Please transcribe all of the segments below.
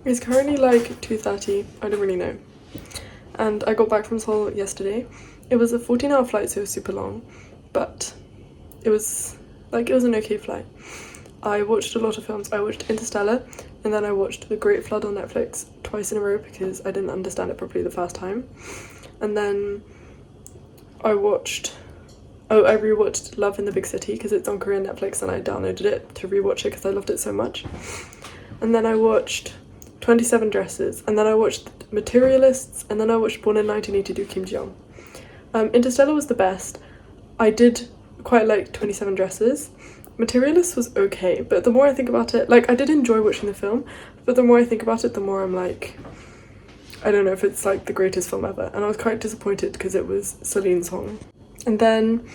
It's currently like 2:30, I don't really know. And I got back from Seoul yesterday. It was a 14-hour flight, so it was super long, but it was an okay flight. I watched a lot of films. I watched Interstellar, and then I watched The Great Flood on Netflix twice in a row because I didn't understand it properly the first time. And then I rewatched Love in the Big City because it's on Korean Netflix, and I downloaded it to rewatch it because I loved it so much. And then I watched 27 Dresses, and then I watched Materialists, and then I watched Born in 1982 Kim Ji-young. Interstellar was the best. I did quite like 27 Dresses. Materialists was okay, but the more I think about it, like, I did enjoy watching the film, but the more I think about it, the more I'm like, I don't know if it's like the greatest film ever. And I was quite disappointed because it was Celine Song. And then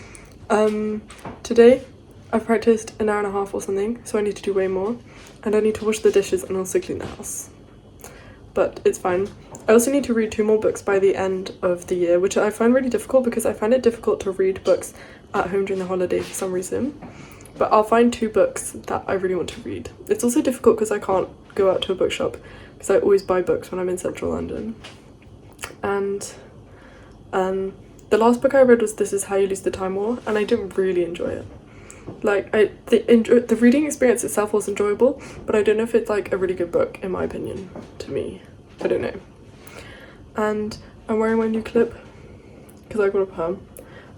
today I've practiced an hour and a half or something, so I need to do way more, and I need to wash the dishes and also clean the house, but it's fine. I also need to read 2 more books by the end of the year, which I find really difficult because I find it difficult to read books at home during the holiday for some reason, but I'll find 2 books that I really want to read. It's also difficult because I can't go out to a bookshop because I always buy books when I'm in central London. And the last book I read was This Is How You Lose the Time War, and I didn't really enjoy it. Like, the reading experience itself was enjoyable, but I don't know if it's like a really good book in my opinion, to me. I don't know. And I'm wearing my new clip because I got a perm.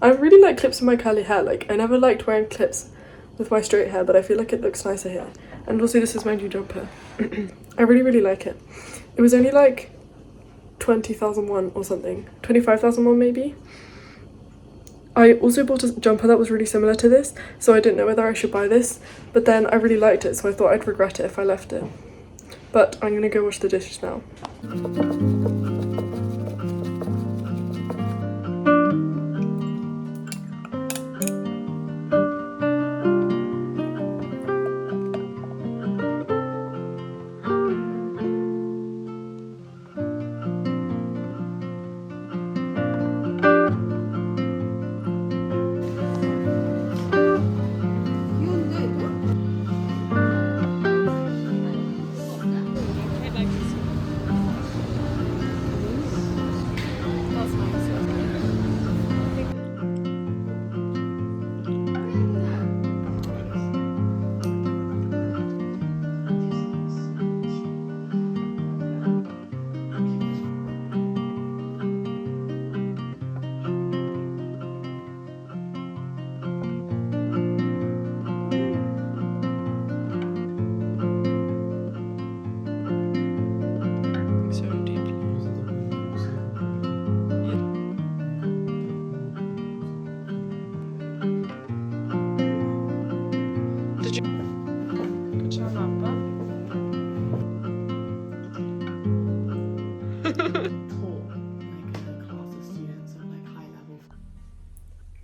I really like clips in my curly hair. Like, I never liked wearing clips with my straight hair, but I feel like it looks nicer here. And also this is my new jumper. I really like it. It was only like 20,000 won or something, 25,000 won maybe. I also bought a jumper that was really similar to this, so I didn't know whether I should buy this, but then I really liked it, so I thought I'd regret it if I left it. But I'm gonna go wash the dishes now.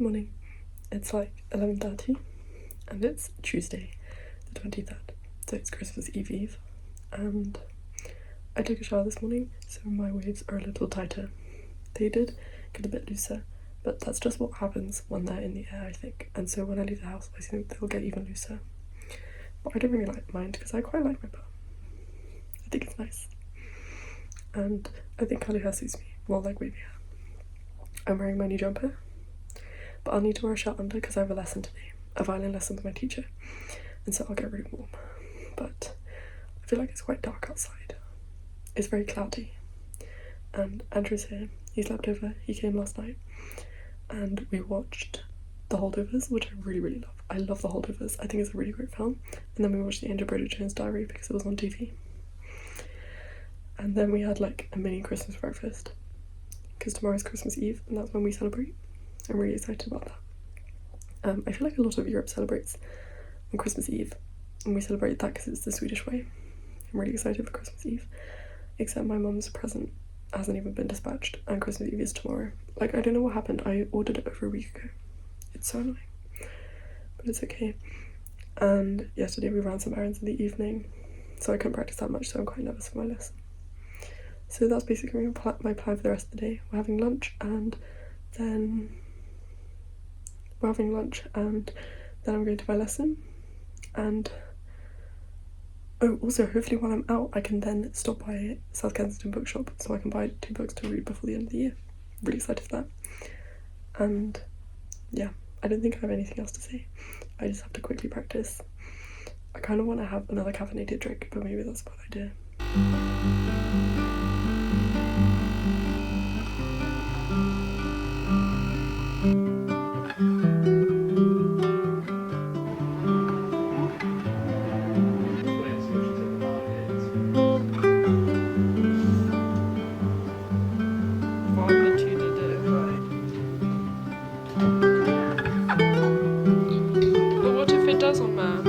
Morning. It's like 11:30 and it's Tuesday the 23rd, so it's Christmas Eve, and I took a shower this morning, so my waves are a little tighter. They did get a bit looser, but that's just what happens when they're in the air, I think, and so when I leave the house I think they'll get even looser. But I don't really mind because I quite like my perm. I think it's nice, and I think curly hair suits me more like wavy hair. I'm wearing my new jumper, but I'll need to wear a shirt under because I have a lesson today, a violin lesson with my teacher, and so I'll get really warm. But I feel like it's quite dark outside. It's very cloudy, and Andrew's here. He slept over. He came last night, and we watched The Holdovers, which I really love. I love The Holdovers. I think it's a really great film. And then we watched The Angel Bridget Jones Diary because it was on TV. And then we had like a mini Christmas breakfast because tomorrow's Christmas Eve, and that's when we celebrate. I'm really excited about that. I feel like a lot of Europe celebrates on Christmas Eve, and we celebrate that because it's the Swedish way. I'm really excited for Christmas Eve, except my mum's present hasn't even been dispatched, and Christmas Eve is tomorrow. Like, I don't know what happened. I ordered it over a week ago. It's so annoying, but it's okay. And yesterday we ran some errands in the evening, so I couldn't practice that much, so I'm quite nervous for my lesson. So that's basically my plan for the rest of the day. We're having lunch, and then I'm going to my lesson, and Oh, also, hopefully while I'm out, I can then stop by South Kensington Bookshop so I can buy 2 books to read before the end of the year. I'm really excited for that. And yeah, I don't think I have anything else to say. I just have to quickly practice. I kind of want to have another caffeinated drink, but maybe that's a bad idea. But what if it does on there?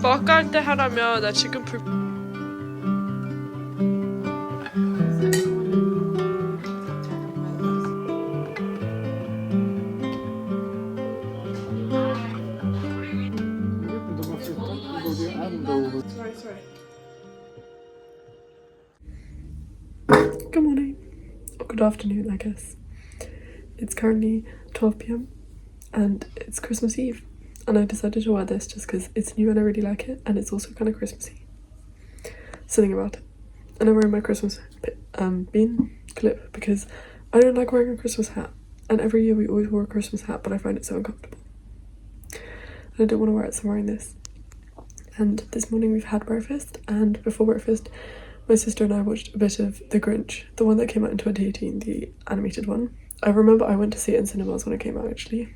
버거할 때 하라면 나 지금 Sorry. Good morning. Or good afternoon, I guess. It's currently 12 p.m. and it's Christmas Eve. And I decided to wear this just because it's new and I really like it, and it's also kind of Christmassy. Something about it. And I'm wearing my Christmas bean clip because I don't like wearing a Christmas hat. And every year we always wore a Christmas hat, but I find it so uncomfortable. And I don't want to wear it, so I'm wearing this. And this morning we've had breakfast, and before breakfast my sister and I watched a bit of The Grinch, the one that came out in 2018, the animated one. I remember I went to see it in cinemas when it came out, actually.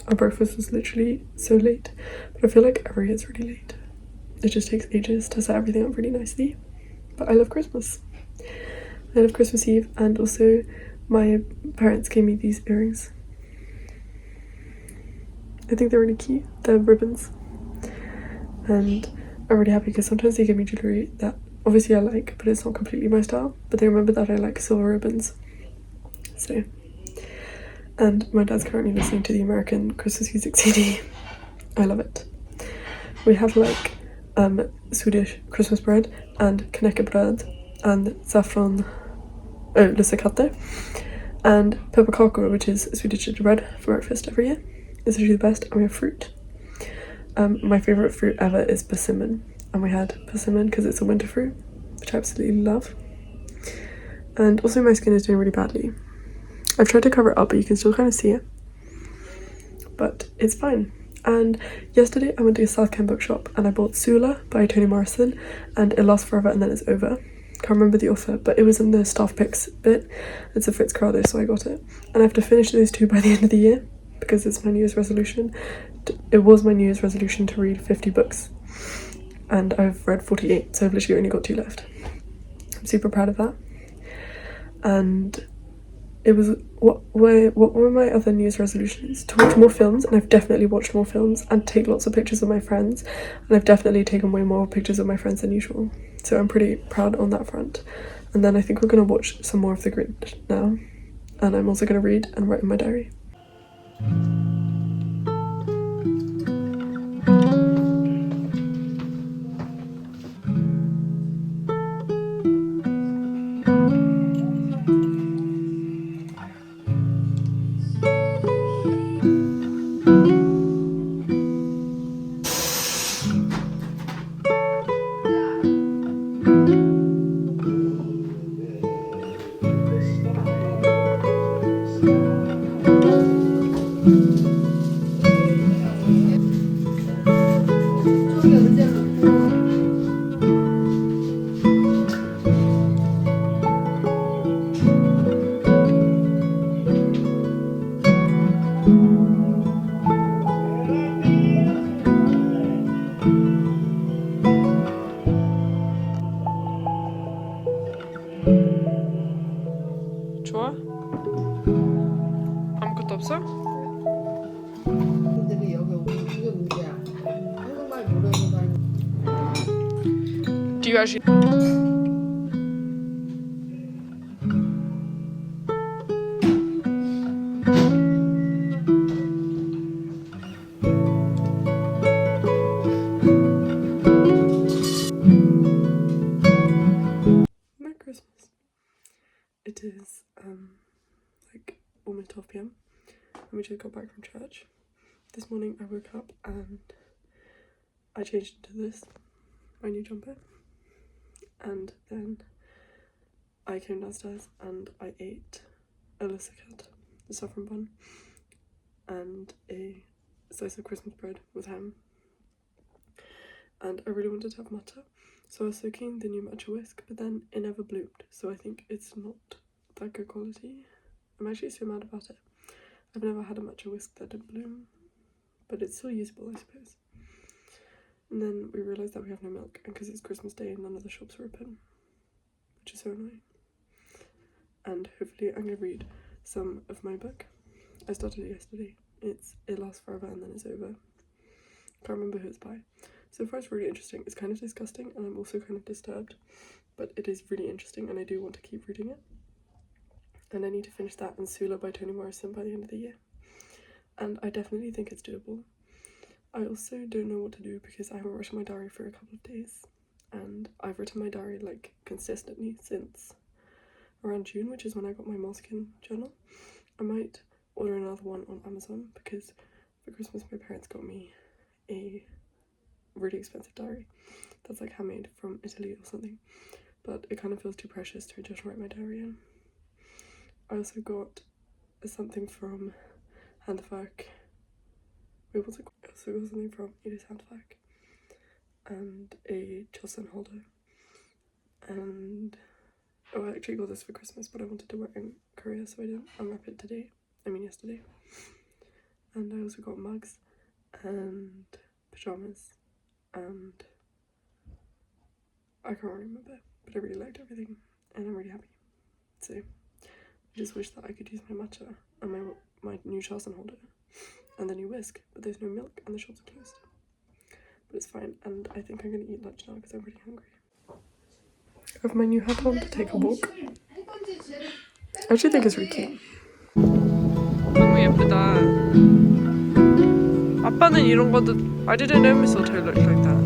Our breakfast was literally so late, but I feel like every year it's really late. It just takes ages to set everything up really nicely. But I love Christmas. I love Christmas Eve, and also my parents gave me these earrings. I think they're really cute. They're ribbons. And I'm really happy because sometimes they give me jewellery that obviously I like, but it's not completely my style. But they remember that I like silver ribbons. So, and my dad's currently listening to the American Christmas music CD. I love it. We have like Swedish Christmas bread and knäckebröd and saffron lussekatter and pepparkakor, which is Swedish gingerbread, for breakfast every year. It's usually the best. And we have fruit. My favourite fruit ever is persimmon, and we had persimmon because it's a winter fruit, which I absolutely love. And also my skin is doing really badly. I've tried to cover it up, but you can still kind of see it. But it's fine. And yesterday I went to a South Ken bookshop and I bought Sula by Toni Morrison and It Lasts Forever and Then It's Over. Can't remember the author, but it was in the staff picks bit. It's a Fitzcarraldo, so I got it. And I have to finish those 2 by the end of the year because it's my New Year's resolution. It was my New Year's resolution to read 50 books. And I've read 48, so I've literally only got 2 left. I'm super proud of that. And it was, what were my other New Year's resolutions? To watch more films, and I've definitely watched more films, and take lots of pictures of my friends, and I've definitely taken way more pictures of my friends than usual. So I'm pretty proud on that front. And then I think we're going to watch some more of The Grinch now. And I'm also going to read and write in my diary. 없어? 들이 여기 오면 그게 문제야. 한국말 모르는 사람이 Do you actually? Merry Christmas. It is like almost 12 p.m. and we just got back from church. This morning I woke up and I changed into this, my new jumper, and then I came downstairs and I ate a Lussacat, the saffron bun, and a slice of Christmas bread with ham. And I really wanted to have matcha, so I was soaking the new matcha whisk, but then it never bloomed, so I think it's not that good quality. I'm actually so mad about it. I've never had a matcha whisk that didn't bloom, but it's still usable, I suppose. And then we realised that we have no milk, and because it's Christmas Day, none of the shops are open, which is so annoying. And hopefully I'm going to read some of my book. I started it yesterday. It lasts forever and then it's over. Can't remember who it's by. So far it's really interesting. It's kind of disgusting and I'm also kind of disturbed, but it is really interesting and I do want to keep reading it. And I need to finish that and Sula by Toni Morrison by the end of the year. And I definitely think it's doable. I also don't know what to do because I haven't written my diary for a couple of days. And I've written my diary like consistently since around June, which is when I got my Moleskine journal. I might order another one on Amazon because for Christmas my parents got me a really expensive diary that's like handmade from Italy or something, but it kind of feels too precious to just write my diary in. I also got something from Handwerk. Wait, what's it called? I also got something from Edith Handwerk and a Jocelyn holder, and I actually got this for Christmas, but I wanted to wear it in Korea, so I didn't unwrap it yesterday. And I also got mugs and pyjamas, and I can't remember, but I really liked everything, and I'm really happy. So I just wish that I could use my matcha and my new Charleston holder and the new whisk, but there's no milk and the shops are closed. But it's fine, and I think I'm going to eat lunch now because I'm really hungry. I have my new hat on to take a walk. I actually think it's really cute. 너무 예쁘다. 아빠는 이런 것도 I didn't know mistletoe looked like that.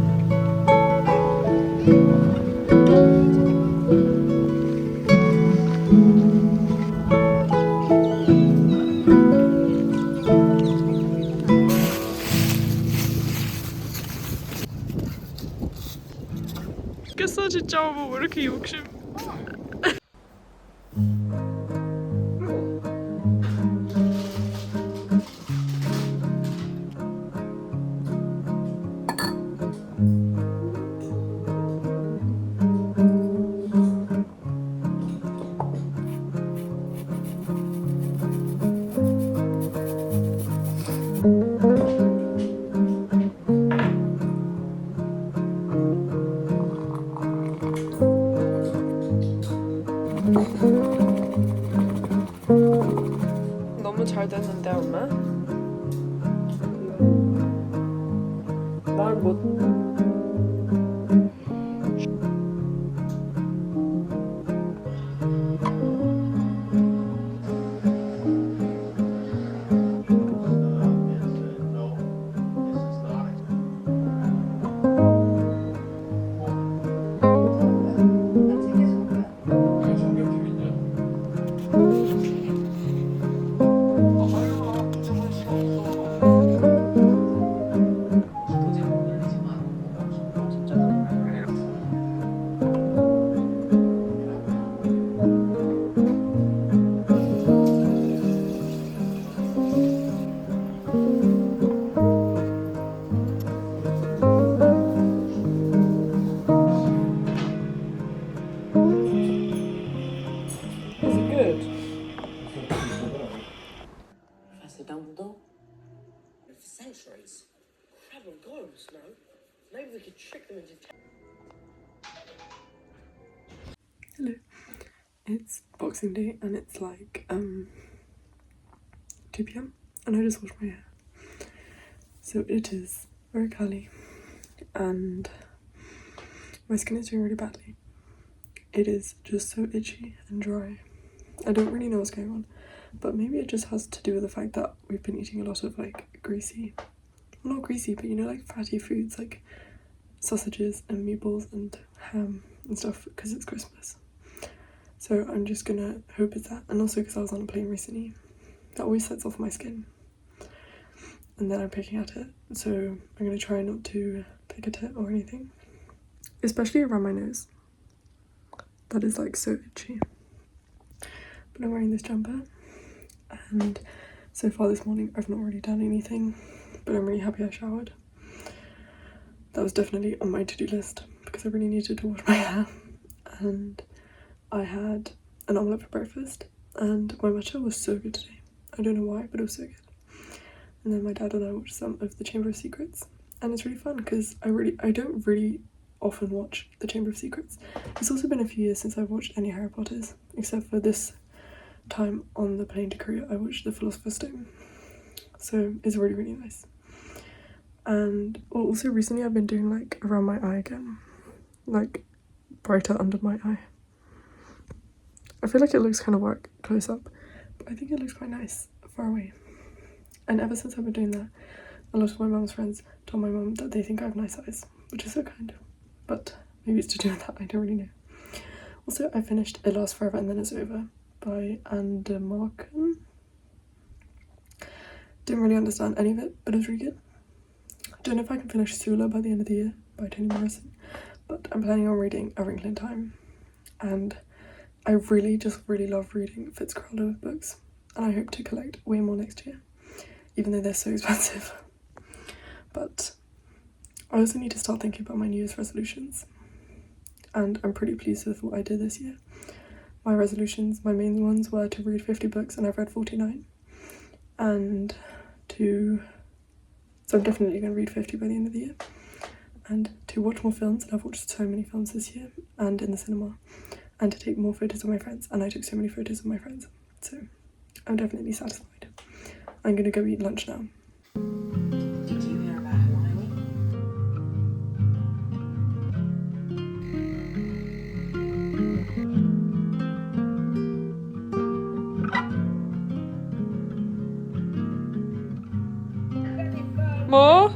깼어 진짜 뭐 왜 이렇게 욕심. 너무 잘 됐는데 엄마? 말 못. Is it good? Professor Dumbledore? For centuries. Crab and goals, no? Maybe we could trick them into... Hello. It's Boxing Day and it's like 2 p.m. and I just washed my hair. So it is very curly and my skin is doing really badly. It is just so itchy and dry. I don't really know what's going on, but maybe it just has to do with the fact that we've been eating a lot of like greasy, well, not greasy, but you know, like fatty foods like sausages and meatballs and ham and stuff because it's Christmas. So I'm just gonna hope it's that, and also because I was on a plane recently, that always sets off my skin and then I'm picking at it, so I'm gonna try not to pick at it or anything, especially around my nose. That is like so itchy. But I'm wearing this jumper, and so far this morning I've not really done anything, but I'm really happy I showered. That was definitely on my to-do list because I really needed to wash my hair. And I had an omelette for breakfast and my matcha was so good today. I don't know why, but it was so good. And then my dad and I watched some of the Chamber of Secrets, and it's really fun because I don't really often watch the Chamber of Secrets. It's also been a few years since I've watched any Harry Potters, except for this time on the plane to Korea I watched the Philosopher's Stone. So it's really, really nice. And also recently I've been doing like around my eye again, like brighter under my eye. I feel like it looks kind of dark close up, but I think it looks quite nice far away. And ever since I've been doing that, a lot of my mum's friends told my mum that they think I have nice eyes, which is so kind. But maybe it's to do with that, I don't really know. Also, I finished It Lasts Forever and Then It's Over by Anne Markham. Didn't really understand any of it, but it was really good. Don't know if I can finish Sula by the end of the year by Toni Morrison, but I'm planning on reading A Wrinkle in Time. And I really love reading Fitzcarraldo books, and I hope to collect way more next year, even though they're so expensive. But I also need to start thinking about my New Year's resolutions, and I'm pretty pleased with what I did this year. My resolutions, my main ones were to read 50 books and I've read 49, and so I'm definitely going to read 50 by the end of the year, and to watch more films, and I've watched so many films this year and in the cinema, and to take more photos of my friends, and I took so many photos of my friends, so I'm definitely satisfied. I'm going to go eat lunch now. Did you hear about Hermione? More?